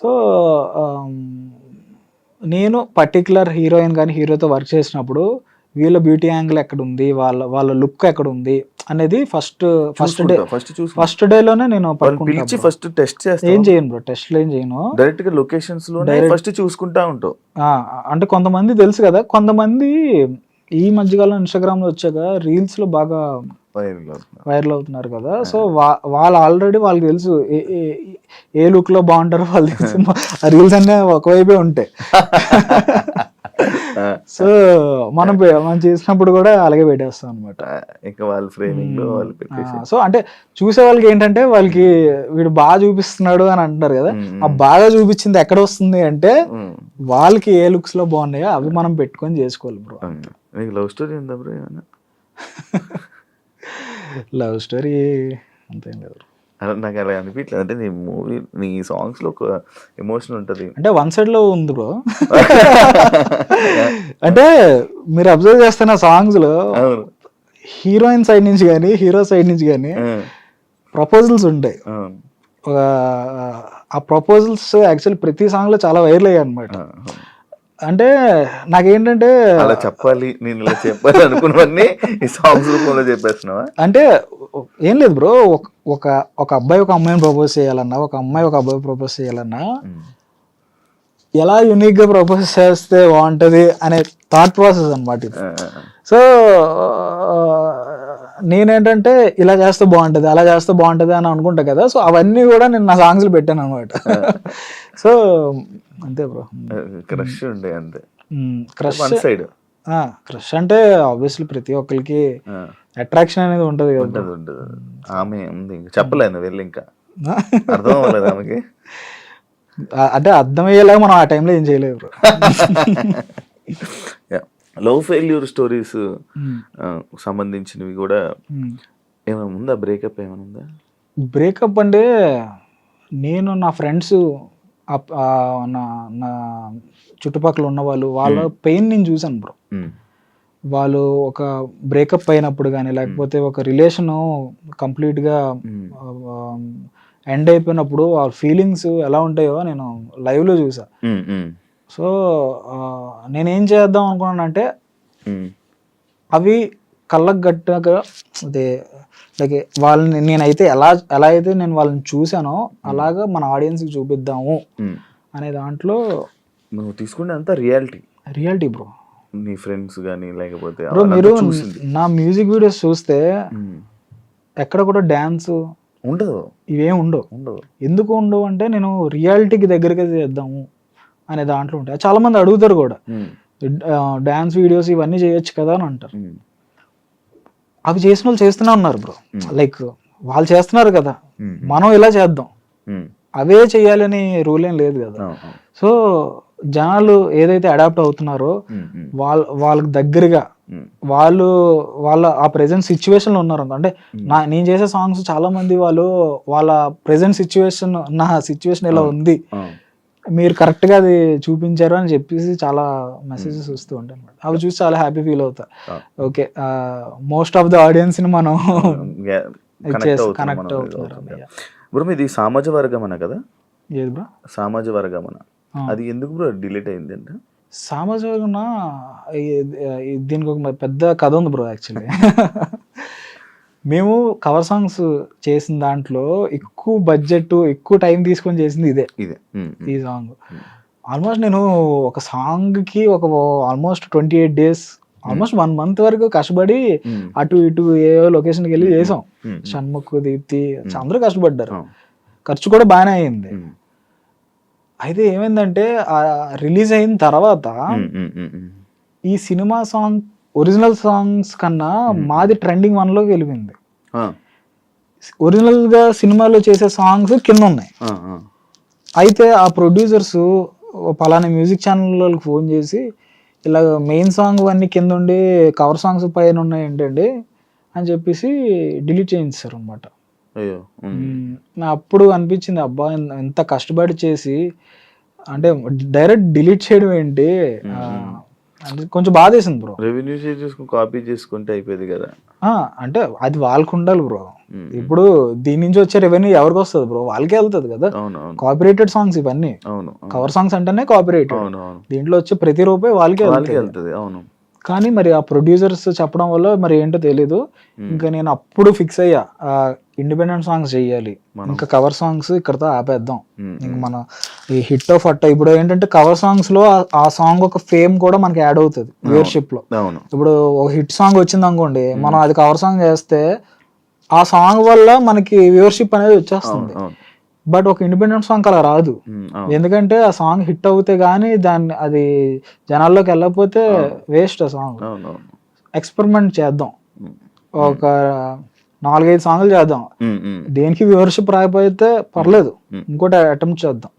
సో నేను పర్టికులర్ హీరోయిన్ కానీ హీరోతో వర్క్ చేసినప్పుడు వీళ్ళ బ్యూటీ యాంగిల్ ఎక్కడ ఉంది, వాళ్ళ లుక్ ఎక్కడ ఉంది అనేది ఫస్ట్ డేలోనే నేను ఫస్ట్ టెస్ట్ చేస్తాను. ఏం చేయను బ్రో, టెస్ట్లు ఏం చేయను, డైరెక్ట్ గా లొకేషన్స్ లో ఫస్ట్ చూసుకుంటా ఉంటావు. అంటే కొంతమంది తెలుసు కదా, కొంతమంది ఈ మధ్యకాలం ఇన్స్టాగ్రామ్ లో వచ్చాక రీల్స్ లో బాగా వైరల్ అవుతున్నారు కదా. సో వాళ్ళు ఆల్రెడీ వాళ్ళకి తెలుసు ఏ లుక్ లో బాగుంటారో వాళ్ళు తెలుసు, ఆ రీల్స్ అన్నీ ఒకవైపే ఉంటాయి. సో మనం చేసినప్పుడు కూడా అలాగే పెట్టేస్తాం అనమాట. సో అంటే చూసే వాళ్ళకి ఏంటంటే వాళ్ళకి వీడు బాగా చూపిస్తున్నాడు అని అంటున్నారు కదా, ఆ బాగా చూపించింది ఎక్కడ వస్తుంది అంటే వాళ్ళకి ఏ లుక్స్ లో బాగున్నాయో అవి మనం పెట్టుకొని చేసుకోవాలి బ్రో. లవ్ స్టోరీ ఉందా బ్రో? లవ్ స్టోరీ అంతేం లేదు. నాకు అలా అనిపించలేదు, అంటే నీ మూవీ నీ సాంగ్స్ లో ఒక ఎమోషన్ ఉంటది, అంటే వన్ సైడ్ లో ఉంది బ్రో. అంటే మీరు అబ్జర్వ్ చేస్తున్న సాంగ్స్ లో హీరోయిన్ సైడ్ నుంచి కానీ హీరో సైడ్ నుంచి కానీ ప్రపోజల్స్ ఉంటాయి. ఆ ప్రపోజల్స్ యాక్చువల్లీ ప్రతి సాంగ్ లో చాలా వైరల్ అయ్యాయి అనమాట. అంటే నాకేంటంటే అలా చెప్పాలి, నేను ఇలా చెప్పాలి అనుకున్నవన్నీ ఈ సాంగ్స్ రూపంలో చెప్పేస్తున్నావా? అంటే ఏం లేదు బ్రో, ఒక అబ్బాయి ఒక అమ్మాయిని ప్రపోజ్ చేయాలన్నా, ఒక అమ్మాయి ఒక అబ్బాయి ప్రపోజ్ చేయాలన్నా ఎలా యూనిక్ గా ప్రపోజ్ చేస్తే బాగుంటది అనే థాట్ ప్రాసెస్ అనమాట ఇది. సో నేనేంటంటే ఇలా చేస్తే బాగుంటది, అలా చేస్తే బాగుంటది అని అనుకుంటా కదా. సో అవన్నీ కూడా నేను నా సాంగ్స్ లో పెట్టాను అనమాట. సో అంతే బ్రో. క్రష్ ఉండే అంతే. క్రష్ అంటే ఆబ్వియస్లీ ప్రతి ఒక్కరికి అట్రాక్షన్ అనేది ఉంటది కదా. ఆమె ఉంది, చెప్పలేదు వెళ్ళి, ఇంకా అర్థం అవ్వలేదు ఆమెకి. అంటే అర్థమయ్యేలాగా మనం ఆ టైంలో ఏం చేయలేదు బ్రో. లవ్ ఫెయిల్యూర్ స్టోరీస్ సంబంధించినవి కూడా ఏమైనా ఉందా? బ్రేకప్ ఏమైనా ఉందా? బ్రేకప్ అంటే నేను నా ఫ్రెండ్స్ నా చుట్టుపక్కల ఉన్న వాళ్ళ పెయిన్ నేను చూసాను బ్రో. వాళ్ళు ఒక బ్రేకప్ అయినప్పుడు కానీ లేకపోతే ఒక రిలేషన్ కంప్లీట్గా ఎండ్ అయిపోయినప్పుడు ఆ ఫీలింగ్స్ ఎలా ఉంటాయో నేను లైవ్లో చూసా. సో నేనేం చేద్దాం అనుకున్నానంటే అవి కళ్ళకు గట్టగా అదే లైక్ వాళ్ళని నేనైతే ఎలా అయితే నేను వాళ్ళని చూసానో అలాగా మన ఆడియన్స్కి చూపిద్దాము అనే దాంట్లో నువ్వు తీసుకుంటే అంతా రియాలిటీ బ్రో. నీ ఫ్రెండ్స్ కానీ లేకపోతే బ్రో మీరు నా మ్యూజిక్ వీడియోస్ చూస్తే ఎక్కడ కూడా డ్యాన్స్ ఉండదు, ఇవేం ఉండవు. ఎందుకు ఉండవు అంటే నేను రియాలిటీకి దగ్గరగా చేద్దాము అనే దాంట్లో ఉంటాయి. చాలా మంది అడుగుతారు కూడా డ్యాన్స్ వీడియోస్ ఇవన్నీ చేయొచ్చు కదా అని అంటారు. అవి చేసిన వాళ్ళు చేస్తూనే ఉన్నారు బ్రో. లైక్ వాళ్ళు చేస్తున్నారు కదా, ఉమ్, మనం ఇలా చేద్దాం, ఉమ్, అవే చెయ్యాలని రూల్ ఏం లేదు కదా. అవును, అవును. సో జనాలు ఏదైతే అడాప్ట్ అవుతున్నారో ఉమ్, ఉమ్, వాళ్ళకి దగ్గరగా ఉమ్, వాళ్ళ ఆ ప్రెసెంట్ సిచ్యువేషన్ లో ఉన్నారు అంటే నేను చేసే సాంగ్స్ చాలా మంది వాళ్ళ ప్రెసెంట్ సిచ్యువేషన్, నా సిచ్యువేషన్ ఇలా ఉంది, అవును. మీరు కరెక్ట్ గా అది చూపించారు అని చెప్పేసి చాలా మెసేజెస్ వస్తూ ఉంటాయి అన్నమాట. అవి చూసి చాలా హ్యాపీ ఫీల్ అవుతా. Okay, most of the audience ని మనం కనెక్ట్ అవుతున్నారు అన్నయ్య. బ్రో మీది సామాజ వర్గమన కదా? ఏది బ్రో? సామాజ వర్గమన, అది ఎందుకు బ్రో డిలీట్ అయింది అంటే? సామాజిక దీనికి ఒక పెద్ద కథ ఉంది బ్రో. యాక్చువల్లీ మేము కవర్ సాంగ్స్ చేసిన దాంట్లో ఎక్కువ బడ్జెట్, ఎక్కువ టైం తీసుకొని చేసింది ఇదే. ఈ సాంగ్ ఆల్మోస్ట్ నేను ఒక సాంగ్ కి ఆల్మోస్ట్ 28 days, ఆల్మోస్ట్ 1 month వరకు కష్టపడి అటు ఇటు ఏ లొకేషన్కి వెళ్ళి చేసాం. షణ్ముఖ్, దీప్తి అందరూ కష్టపడ్డారు, ఖర్చు కూడా బాగానే అయింది. అయితే ఏమైందంటే రిలీజ్ అయిన తర్వాత ఈ సినిమా సాంగ్ ఒరిజినల్ సాంగ్స్ కన్నా మాది ట్రెండింగ్ 1లోకి వెళ్ళిపోయింది. ఒరిజినల్ గా సినిమాలో చేసే సాంగ్స్ కింద ఉన్నాయి. అయితే ఆ ప్రొడ్యూసర్స్ పలానా మ్యూజిక్ ఛానల్ వాళ్ళకి ఫోన్ చేసి ఇలా మెయిన్ సాంగ్ అన్ని కింద ఉండి కవర్ సాంగ్స్ పైన ఉన్నాయి ఏంటండి అని చెప్పేసి డిలీట్ చేయించారు అనమాట. అప్పుడు అనిపించింది, అబ్బా ఎంత కష్టపడి చేసి అంటే డైరెక్ట్ డిలీట్ చేయడం ఏంటి అంటే కొంచెం బాధ వేసింది బ్రో. రెవెన్యూ చేసుకుని కాపీ చేసుకుంటే అయిపోయింది కదా. అంటే అది వాళ్ళకు ఉండాలి బ్రో. ఇప్పుడు దీని నుంచి వచ్చే రెవెన్యూ ఎవరికి వస్తుంది బ్రో? వాళ్ళకే వెళ్తుంది కదా. కాపీరైటెడ్ సాంగ్స్ ఇవన్నీ, కవర్ సాంగ్స్ అంటేనే కాపీరైటెడ్. దీంట్లో వచ్చే ప్రతి రూపాయి వాళ్ళకే వెళ్తుంది. అవును. కానీ మరి ఆ ప్రొడ్యూసర్స్ చెప్పడం వల్ల మరి ఏంటో తెలీదు, ఇంకా నేను అప్పుడు ఫిక్స్ అయ్యా ఇండిపెండెంట్ సాంగ్స్ చెయ్యాలి, ఇంకా కవర్ సాంగ్స్ ఇక్కడతో ఆపేద్దాం. ఇంక మన ఈ హిట్ ఆఫ్ అట్ట ఇప్పుడు ఏంటంటే కవర్ సాంగ్స్ లో ఆ సాంగ్ ఒక ఫేమ్ కూడా మనకి యాడ్ అవుతుంది వ్యూవర్షిప్ లో. ఇప్పుడు ఒక హిట్ సాంగ్ వచ్చింది అనుకోండి, మనం అది కవర్ సాంగ్ చేస్తే ఆ సాంగ్ వల్ల మనకి వ్యూవర్షిప్ అనేది వచ్చేస్తుంది. బట్ ఒక ఇండిపెండెంట్ సాంగ్ అలా రాదు, ఎందుకంటే ఆ సాంగ్ హిట్ అవుతే గానీ అది జనాల్లోకి వెళ్ళకపోతే వేస్ట్ ఆ సాంగ్. ఎక్స్పెరిమెంట్ చేద్దాం, ఒక 4-5 సాంగ్లు చేద్దాం, దేనికి వ్యూవర్షిప్ రాకపోతే పర్లేదు ఇంకోటి అటెంప్ట్ చేద్దాం,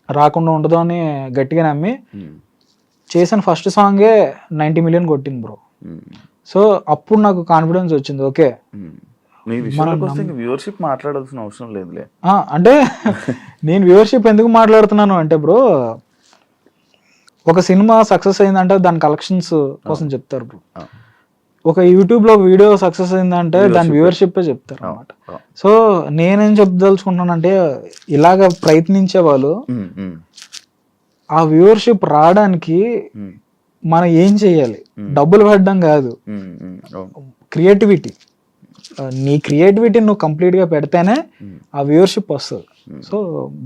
రాకుండా ఉండదు అని గట్టిగా నమ్మి చేసిన ఫస్ట్ సాంగే 90 million కొట్టింది బ్రో. సో అప్పుడు నాకు కాన్ఫిడెన్స్ వచ్చింది, ఓకే వ్యూవర్షిప్ మాట్లాడాల్సిన అవసరం లేదులే. అంటే నేను వ్యూవర్షిప్ ఎందుకు మాట్లాడుతున్నాను అంటే బ్రో, ఒక సినిమా సక్సెస్ అయిందంటే దాని కలెక్షన్స్ కోసం చెప్తారు బ్రో. ఒక యూట్యూబ్ లో వీడియో సక్సెస్ అయిందంటే దాని వ్యూవర్షిప్ చెప్తారు అనమాట. సో నేనేం చెప్పదలుచుకుంటున్నానంటే, ఇలాగ ప్రయత్నించే వాళ్ళు ఆ వ్యూవర్షిప్ రావడానికి మనం ఏం చెయ్యాలి, డబ్బులు పెట్టడం కాదు, క్రియేటివిటీ. నీ క్రియేటివిటీ నువ్వు కంప్లీట్ గా పెడితేనే ఆ వ్యూవర్షిప్ వస్తుంది. సో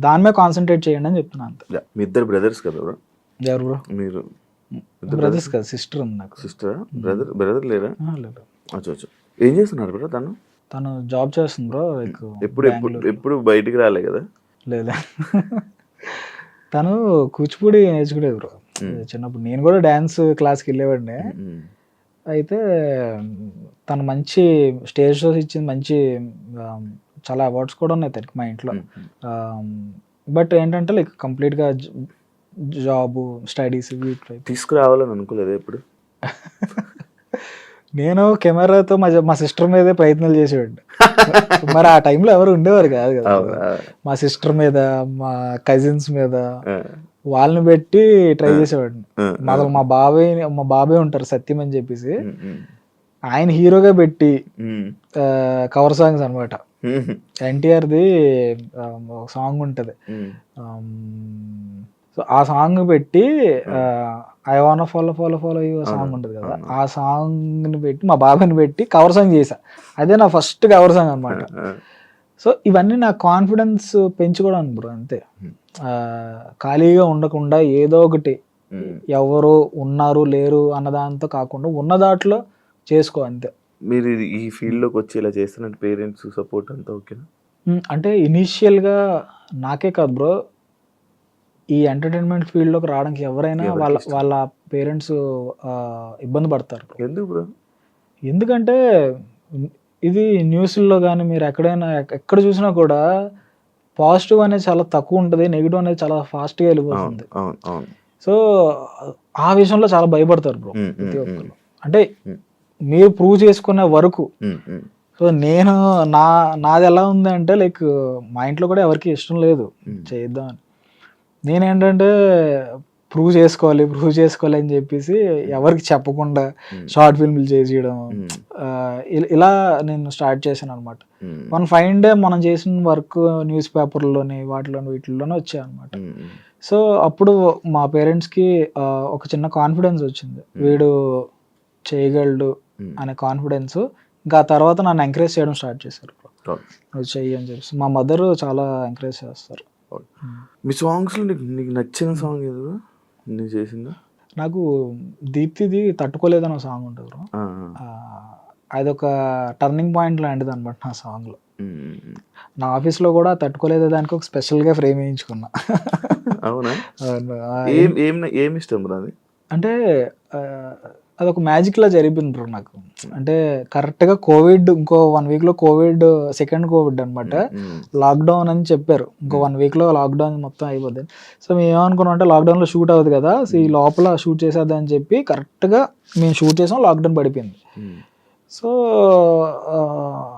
దాని మీద కాన్సన్ట్రేట్ చేయండి అని చెప్తున్నాను. మీ ఇద్దరు బ్రదర్స్ కదా బ్రో? ఎవరు బ్రో? మీరు బ్రదర్స్ కదా, సిస్టర్ ఉంది నాకు. సిస్టర్? బ్రదర్ లేరా? లేదు. ఏం చేస్తున్నారు బ్రో? తను జాబ్ చేస్తుంది బ్రో. ఎప్పుడు బయటికి రాలే కదా? లేదా, తను కూచిపూడి నేర్చుకునేది బ్రో చిన్నప్పుడు. నేను కూడా డాన్స్ క్లాస్కి వెళ్ళేవాడిని. అయితే తను మంచి స్టేజ్ షోస్ ఇచ్చింది, మంచి చాలా అవార్డ్స్ కూడా ఉన్నాయి తనకి మా ఇంట్లో. బట్ ఏంటంటే లైక్ కంప్లీట్గా జాబ్, స్టడీస్ తీసుకురావాలని అనుకోలేదు ఎప్పుడు. నేను కెమెరాతో మా సిస్టర్ మీదే ప్రయత్నాలు చేసేవాడిని. మరి ఆ టైంలో ఎవరు ఉండేవారు కాదు కదా. మా సిస్టర్ మీద, మా కజిన్స్ మీద, వాళ్ళని పెట్టి ట్రై చేసేవాడిని. మా బాబాయ్ ఉంటారు సత్యం అని చెప్పేసి, ఆయన హీరోగా పెట్టి కవర్ సాంగ్స్ అనమాట. ఎన్టీఆర్ది ఒక సాంగ్ ఉంటది, సో ఆ సాంగ్ పెట్టి ఐ వానా ఫాలో యూ సాంగ్ ఉంటుంది కదా, ఆ సాంగ్ ని పెట్టి మా బాబాయ్ని పెట్టి కవర్ సాంగ్ చేశా. అదే నా ఫస్ట్ కవర్ సాంగ్ అనమాట. సో ఇవన్నీ నా కాన్ఫిడెన్స్ పెంచుకోవడానికి బ్రో, అంతే. ఖాళీగా ఉండకుండా ఏదో ఒకటి, ఎవరు ఉన్నారు లేరు అన్నదాంతో కాకుండా ఉన్న దాంట్లో చేసుకో, అంతే. మీరు ఈ ఫీల్డ్ లోకి వచ్చి ఇలా చేస్తున్నట్టు పేరెంట్స్ సపోర్ట్ అంతా ఓకేనా? అంటే ఇనీషియల్ గా నాకే కాదు బ్రో, ఈ ఎంటర్టైన్మెంట్ ఫీల్డ్ లోకి రావడానికి ఎవరైనా వాళ్ళ పేరెంట్స్ ఇబ్బంది పడతారు. ఎందుకు బ్రో? ఎందుకంటే ఇది న్యూస్‌లో గాని మీరు ఎక్కడైనా ఎక్కడ చూసినా కూడా పాజిటివ్ అనేది చాలా తక్కువ ఉంటది. నెగెటివ్ అనేది చాలా ఫాస్ట్‌గా అవును. ఎళ్ళిపోతుంది. అవును. అవును. సో, ఆ విషయంలో చాలా భయపడతారు బ్రో హ్మ్. ప్రతి హ్మ్. ఒక్కళ్ళు. హ్మ్. అంటే హ్మ్. మీరు ప్రూవ్ చేసుకునే వరకు. హ్మ్. హ్మ్. సో, నేను నాదెలా ఉందంటే లైక్ మా ఇంట్లో కూడా ఎవరికీ ఇష్టం లేదు హ్మ్. చేద్దామని. నేనేంటంటే ప్రూవ్ చేసుకోవాలి అని చెప్పేసి ఎవరికీ చెప్పకుండా హ్మ్. షార్ట్ ఫిల్మ్‌లు చేసేయడం. హ్మ్. ఇలా నేను స్టార్ట్ చేశాననమాట. హ్మ్. వన్ ఫైన్ డే మనం చేసిన వర్క్ న్యూస్ పేపర్‌లోని వాటిలోని వీటిల్లోనే వచ్చాయనమాట. హ్మ్. సో, అప్పుడు మా పేరెంట్స్‌కి ఒక చిన్న కాన్ఫిడెన్స్ వచ్చింది. వీడు చేయగలడు హ్మ్. అనే కాన్ఫిడెన్స్. ఇంకా ఆ తర్వాత నన్ను ఎంకరేజ్ చేయడం స్టార్ట్ చేశారు. అవును. నువ్వు చెయ్యి అని చెప్పేసి. మా మదర్ చాలా ఎంకరేజ్ చేస్తారు. అవును. మీ సాంగ్స్‌లో నీకు నీకు నచ్చిన సాంగ్ ఏది బ్రో? నువ్వు చేసింది? నాకు 'దీప్తిది' 'తట్టుకోలేదని' ఒక సాంగ్ ఉంటది బ్రో. ఆ! అదొక టర్నింగ్ పాయింట్ లాంటిదనమాట నా సాంగ్‌లో. హ్మ్. నా ఆఫీస్‌లో కూడా 'తట్టుకోలేదే' దానికి ఒక స్పెషల్‌గా ఫ్రేమ్ ఏయించుకున్నా. అవునా? అవును. ఏం ఏం ఏమిష్టం బ్రో అది? అంటే ఆహ్, అదొక మ్యాజిక్‌లా జరిపింది బ్రో నాకు. అంటే కరెక్ట్‌గా ఇంకో 1 వీక్‌లో సెకండ్ కోవిడ్ అనమాట. హ్మ్. హ్మ్. లాక్‌డౌన్ అని చెప్పారు. ఇంకో 1 వీక్‌లో లాక్‌డౌన్ మొత్తం అయిపోద్దని. సో, మేమేమనుకున్నామంటే లాక్‌డౌన్‌లో షూట్ అవ్వదు కదా! సో, ఈ లోపల షూట్ చేసేద్దాం అని చెప్పి కరెక్ట్‌గా మేము షూట్ చేసాం. లాక్‌డౌన్ పడిపోయింది. హ్మ్. సో,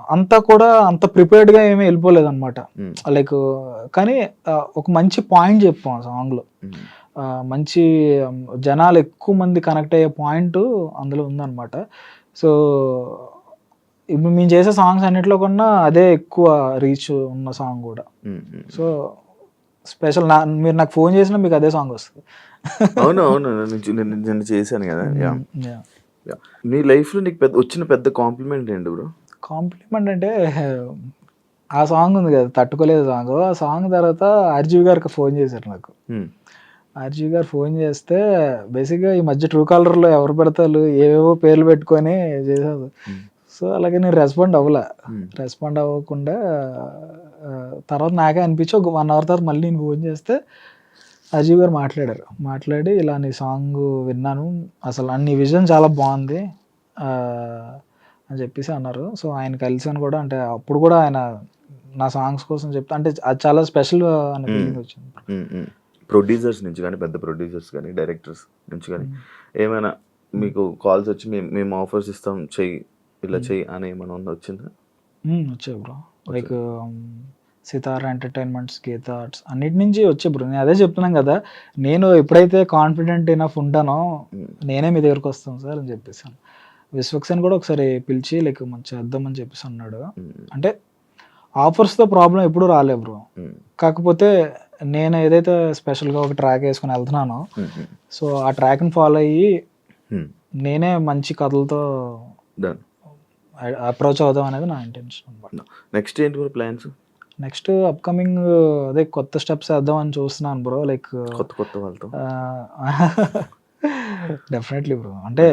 అంతా కూడా అంత ప్రిపేర్డ్‌గా ఏమి ఎళ్ళిపోలేదనమాట. హ్మ్. లైక్ కానీ ఒక మంచి పాయింట్ చెప్పాం ఆ సాంగ్‌లో. హ్మ్. మంచి జనాలు ఎక్కువ మంది కనెక్ట్ అయ్యే పాయింట్ అందులో ఉందనమాట. సో, ఇప్పుడు మేము చేసే సాంగ్స్ అన్నిట్లో కన్నా అదే ఎక్కువ రీచ్ ఉన్న సాంగ్ గూడా. హ్మ్. హ్మ్. సో, స్పెషల్ మీరు నాకు ఫోన్ చేసినా మీకు అదే సాంగ్ వస్తది. అవును. అవును. నిన్న చేశాను గదా! యాహ్! యాహ్! యాహ్! నీ లైఫ్‌లో నీకు వచ్చిన పెద్ద కాంప్లిమెంట్ ఏంటి బ్రో? కాంప్లిమెంట్ అంటే ఆ సాంగ్ ఉంది కదా! 'తట్టుకోలేదు' సాంగ్. ఆ సాంగ్ తర్వాత 'ఆర్‌జీవి' గారికి ఫోన్ చేశారు నాకు. హ్మ్. 'ఆర్‌జీవి' గారు ఫోన్ చేస్తే బేసిక్‌గా ఈ మధ్య ట్రూ కాలర్‌లో ఎవరు పెడతారు ఏవేవో పేర్లు పెట్టుకొని చేశారు. హ్మ్. సో, అలాగే నేను రెస్పాండ్ అవ్వలా. హ్మ్. రెస్పాండ్ అవ్వకుండా తర్వాత నాకే అనిపించి ఒక 1 అవర్ తర్వాత మళ్ళీ నేను ఫోన్ చేస్తే అజీవ్ గారు మాట్లాడారు. మాట్లాడి ఇలా నీ సాంగ్ విన్నాను. అసలు నీ విజన్ చాలా బావుంది. అని చెప్పేసి అన్నారు. సో, ఆయన కలిసాను కూడా అంటే అప్పుడు కూడా ఆయన నా సాంగ్స్ కోసం చెప్తే అంటే అది చాలా స్పెషల్ అనే హ్మ్. ఫీలింగ్ వచ్చింది. హ్మ్. హ్మ్. ప్రొడ్యూసర్స్ నుంచి గాని, పెద్ద ప్రొడ్యూసర్స్ గాని, డైరెక్టర్స్ నుంచి గాని ఏమైనా మీకు కాల్స్ వచ్చి మేము ఆఫర్స్ ఇస్తాం చెయ్యి, ఇలా చెయ్యి అని ఏమైనా వచ్చిందా? వచ్చాయి bro. Like Sithara entertainments, Geetha arts అన్నిటి నుంచి వచ్చాయి బ్రో. నేను అదే చెప్తున్నాను కదా! నేను ఎప్పుడైతే కాన్ఫిడెంట్ ఎనఫ్ ఉంటానో హ్మ్. నేనే మీ దగ్గరికొస్తాను సార్ అని చెప్పేసాను. విశ్వక్సేన్ కూడా ఒకసారి పిలిచి లైక్ మనం చేద్దామని చెప్పేసి అన్నాడు. హ్మ్. అంటే ఆఫర్స్‌తో ప్రాబ్లమ్ ఎప్పుడూ రాలే బ్రో. హ్మ్. కాకపోతే నేను ఏదైతే స్పెషల్‌గా ఒక ట్రాక్ యేసుకొని ఎళ్తున్నానో, హ్మ్. హ్మ్. సో, ఆ ట్రాక్‌ని ఫాలో అయ్యి హ్మ్. నేనే మంచి కథలతో డన్. అప్రోచ్ అవుదాం అనేది నా ఇంటెన్షన్ అనమాట. నెక్స్ట్ ఏంటి బ్రో ప్లాన్స్? నెక్స్ట్ అప్‌కమింగ్ అదే కొత్త స్టెప్స్ ఏద్దామని చూస్తున్నాను బ్రో. లైక్ కొత్త వాళ్ళతో? Definitely bro. అంటే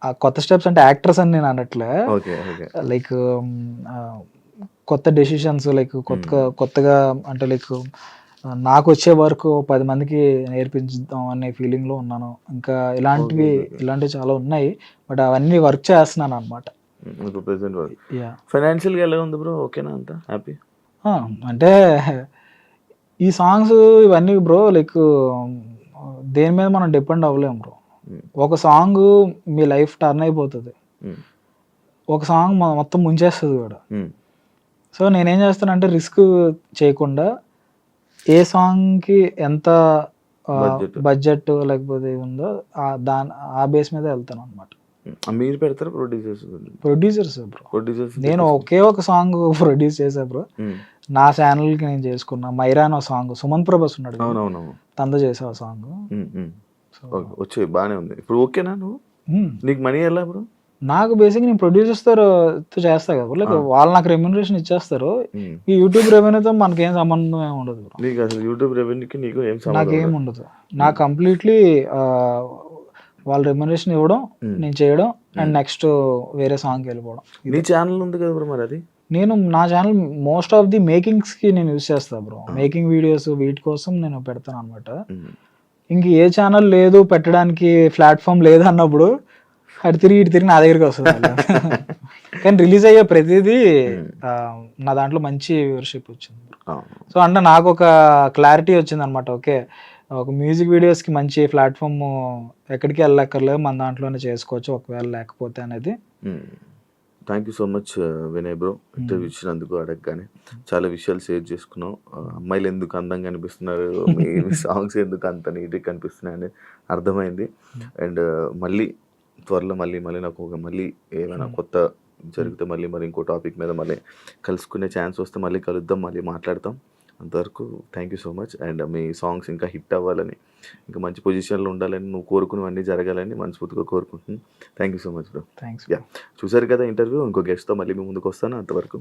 ఆ కొత్త స్టెప్స్ అంటే యాక్టర్స్ అని నేను అనట్లే. ఓకే. ఓకే. లైక్ ఆహ్, కొత్త డెసిషన్స్ లైక్ కొత్తగా అంటే లైక్ నాకొచ్చే వర్క్ 10 మందికి నేర్పించుదాం అనే ఫీలింగ్‌లో ఉన్నాను. ఇంకా ఓకే. ఓకే. ఇలాంటివి చాలా ఉన్నాయి. బట్ అవన్నీ వర్క్ చేస్తున్నాననమాట. ఇప్పుడు ప్రెజెంట్ వర్క్. యాహ్! ఫైనాన్షియల్‌గా ఎలా ఉంది బ్రో? ఓకేనా అంతా? హ్యాపీ? ఆ! అంటే ఈ సాంగ్స్ ఇవన్నీ బ్రో లైక్ దేని మీద మనం డిపెండ్ అవ్వలేము బ్రో. హ్మ్. ఒక సాంగు మీ లైఫ్ టర్న్ అయిపోతది. హ్మ్. ఒక సాంగ్ మొత్తం ముంచేస్తది గూడా. హ్మ్. సో, నేనేం చేస్తానంటే రిస్క్ చేయకుండా ఏ సాంగ్‌కి ఎంత బడ్జెట్. బడ్జెట్ లేకపోతే ఇది ఉందో ఆ బేస్ మీద ఎళ్తాననమాట. మీరు పెడతారా ప్రొడ్యూసర్స్? Producers bro. ప్రొడ్యూసర్స్ నేను ఒకే ఒక సాంగ్ ప్రొడ్యూస్ చేశా బ్రో. హ్మ్. నా ఛానెల్‌కి నేను చేసుకున్న 'మైరా' అనే సాంగ్ సుమన్ ప్రభాస్ ఉన్నాడు కదా! అవునవునవును. తనతో చేశా ఆ సాంగ్. హ్మ్. హ్మ్. So, okay. వచ్చాయి బానే ఉంది. ఇప్పుడు ఓకేనా నువ్వు? హ్మ్. నీకు మనీ ఎలా బ్రో? నాకు బేసిక్‌గా నేను ప్రొడ్యూసర్స్‌తో చేస్తా కదా బ్రో. లైక్ ఆ! వాళ్ళు నాకు రెమ్యునరేషన్ ఇచ్చేస్తారు. హ్మ్. ఈ యూట్యూబ్ రెవెన్యూతో మనకేం సంబంధం ఏమి ఉండదు బ్రో. నీకు అసలు యూట్యూబ్ రెవెన్యూకి నీకు ఏం సంబంధం నాకేం ఉండదు. ఉండదు. నాకు కంప్లీట్‌లీ ఆహ్, వాళ్ళు రెమ్యునరేషన్ ఇవ్వడం, హ్మ్. నేను చేయడం అండ్ హ్మ్. నెక్స్ట్ వేరే సాంగ్‌కెళ్ళిపోవడం. నీ ఇదే. ఛానెల్ ఉంది కదా బ్రో మరి అది? నా ఛానెల్ మోస్ట్ ఆఫ్ ది మేకింగ్స్‌కి నేను యూజ్ చేస్తా బ్రో. ఆ! మేకింగ్ వీడియోస్ వీటి కోసం నేను పెడతాననమాట. హ్మ్. ఇంక ఏ ఛానెల్ లేదు పెట్టడానికి ప్లాట్‌ఫార్మ్ లేదన్నప్పుడు అటు తిరిగి ఇటు తిరిగి నా దగ్గరికి వస్తుంది మళ్ళీ. కానీ రిలీజ్ అయ్యే ప్రతిదీ ఆ, నా దాంట్లో మంచి వ్యూవర్షిప్ వచ్చింది. సో అంటే నాకు ఒక క్లారిటీ వచ్చింది అనమాట. ఓకే, ఒక మ్యూజిక్ వీడియోస్కి మంచి ప్లాట్ఫామ్ ఎక్కడికి వెళ్ళక్కర్లేదు, మన దాంట్లోనే చేసుకోవచ్చు ఒకవేళ లేకపోతే అనేది. Thank you so much Vinay bro, interview ఇచ్చినందుకు. అడగగానే చాలా విషయాలు షేర్ చేసుకున్నావు. అమ్మాయిలు ఎందుకు అందంగా కనిపిస్తున్నారు, మీ సాంగ్స్ ఎందుకు అంత నీట్గా కనిపిస్తున్నాయి అనేది అర్థమైంది. అండ్ మళ్ళీ త్వరలో మళ్ళీ నాకు మళ్ళీ ఏమైనా కొత్త జరిగితే మళ్ళీ మరి ఇంకో టాపిక్ మీద మళ్ళీ కలుసుకునే ఛాన్స్ వస్తే మళ్ళీ కలుద్దాం, మళ్ళీ మాట్లాడతాం. అంతవరకు thank you so much. And me songs ఇంకా హిట్ అవ్వాలని, ఇంకా మంచి పొజిషన్లో ఉండాలని, నువ్వు కోరుకునేవన్నీ జరగాలని మనస్ఫూర్తిగా కోరుకుంటున్నాను. Thank you so much bro. Thanks. చూసారు కదా ఇంటర్వ్యూ. ఇంకో గెస్ట్తో మళ్ళీ మీ ముందుకు వస్తాను. అంతవరకు